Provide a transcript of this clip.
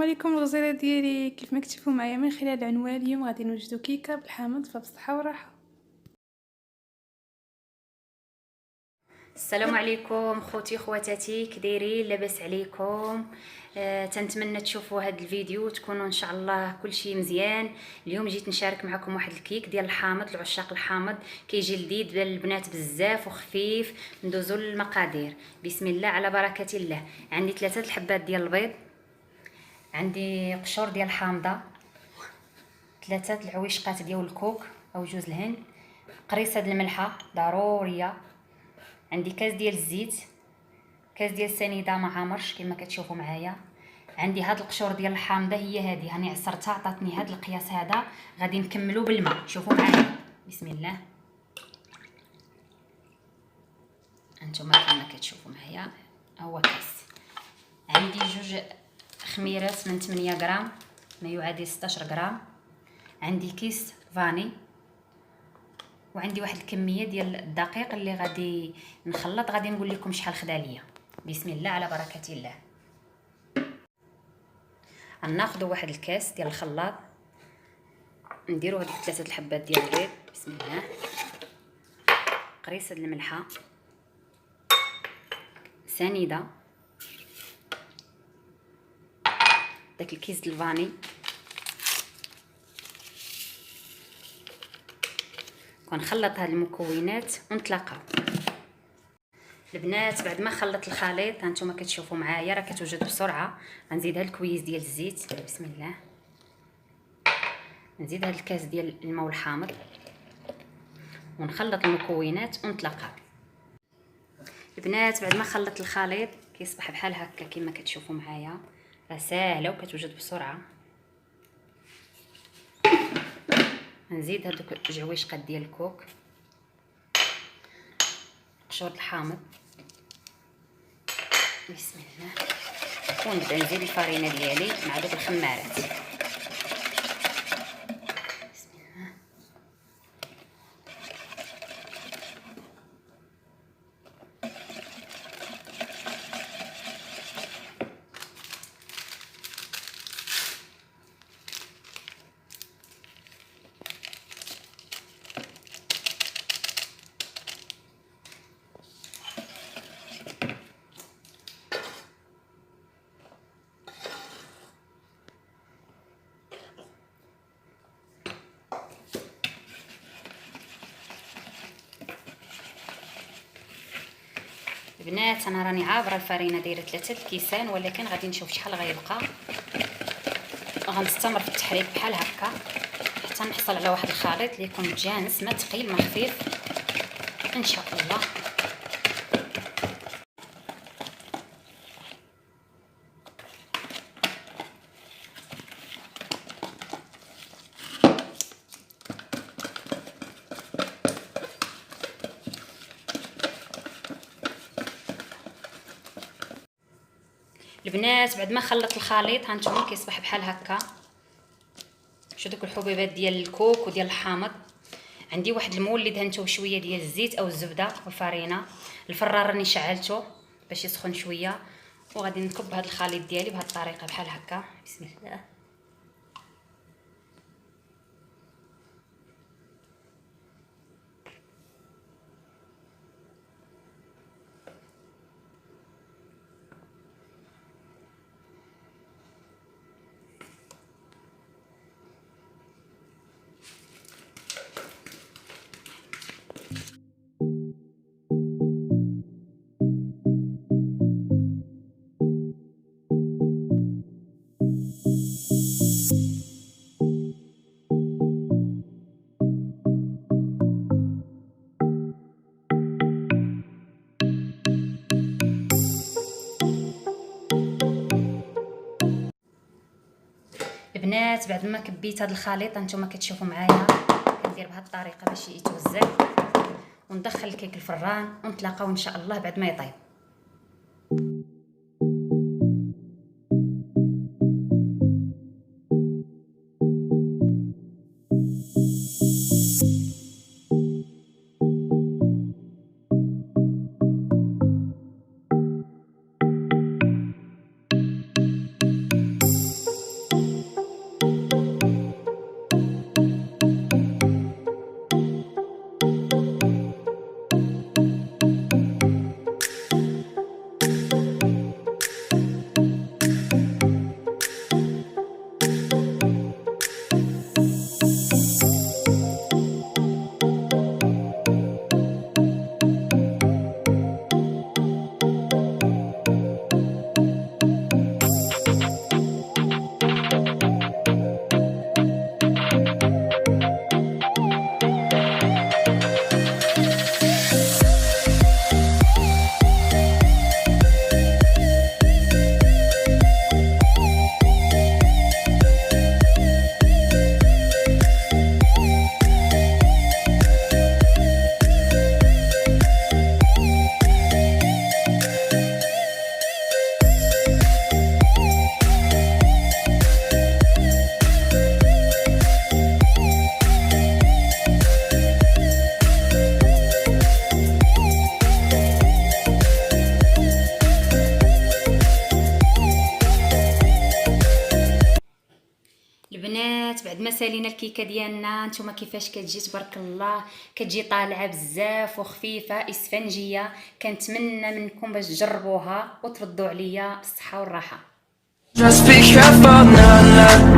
عليكم الغزيرة ديالي. كيف ما كتشوفوا معايا من خلال العنوان، اليوم غادي نوجدوا كيكه بالحامض، فبصحه وراحه. السلام عليكم خوتي خواتاتي، كدايرين؟ لاباس عليكم؟ تنتمنى تشوفوا هذا الفيديو وتكونوا ان شاء الله كل شيء مزيان. اليوم جيت نشارك معكم واحد الكيك ديال الحامض، لعشاق الحامض. كيجي لذيذ للبنات بزاف وخفيف. ندوزو للمقادير. بسم الله على بركه الله. عندي 3 الحبات ديال البيض، عندي قشور ديال الحامضه، 3 العويشقات ديال الكوك او جوز الهند، قريصه د الملحه ضروريه، عندي كاس ديال الزيت، كاس ديال السنيده ما عامرش كما كتشوفوا معايا. عندي هاد القشور ديال الحامضه، هي هذه هاني عصرتها عطاتني هاد القياس هذا. غادي نكملو بالماء، شوفوا معايا. بسم الله. انتما كما كتشوفوا معايا هو كاس. عندي 2 خميرات من 8 غرام ما يعادل 16 غرام. عندي كيس فاني، وعندي واحد الكميه ديال الدقيق اللي غادي نخلط. غادي نقول لكم شحال خدا ليا. بسم الله على بركه الله. غناخذوا واحد الكاس ديال الخلاط، نديروا هذيك 3 الحبات ديال البيض. بسم الله. قريصه الملحه، سنيده، داك الكيس ديال الفاني، ونخلط هاد المكونات ونتلاقاو. البنات بعد ما خلطت الخليط هانتوما كتشوفوا معايا راه كتوجد بسرعه. غنزيد هاد الكويس ديال الزيت. بسم الله. نزيد هاد الكاس ديال الماء الحامض ونخلط المكونات ونتلاقاو. البنات بعد ما خلطت الخليط كيصبح بحال هكا كما كتشوفوا معايا. راه ساهله وكتوجد بسرعه. نزيد هذوك 2 عويشقات ديال الكوك، قشور الحامض. بسم الله. ونبدا نزيد الفرينه ديالي مع دوك الخمارات. بسم الله. البنات انا راني عابره الفرينه دايره 3 الكيسان، ولكن غادي نشوف شحال غيبقى. غنستمر في التحريك بحال هكا حتى نحصل على واحد الخليط اللي يكون متجانس، ما ثقيل ما خفيف ان شاء الله. البنات بعد ما خلطت الخليط هانتوما كيصبح بحال هكا. شو دوك الحبيبات ديال الكوك وديال الحامض. عندي واحد المولد هانتو شويه ديال الزيت او الزبده والفرينه. الفران راني شعلته باش يسخن شويه، وغادي نكب هذا الخليط ديالي بهذه الطريقه بحال هكا. بسم الله. البنات بعد ما كبيت هذا الخليط هانتوما كتشوفوا معايا كندير بهذه الطريقه باش يتوزع، وندخل الكيك الفران ونتلاقاو ان شاء الله بعد ما يطيب. مسا لينا الكيكه ديالنا. نتوما كيفاش كتجي؟ تبارك الله كتجي طالعه بزاف وخفيفه اسفنجيه. كنتمنى منكم باش تجربوها وتردوا عليا بالصحه والراحه. Just be careful, nah, nah.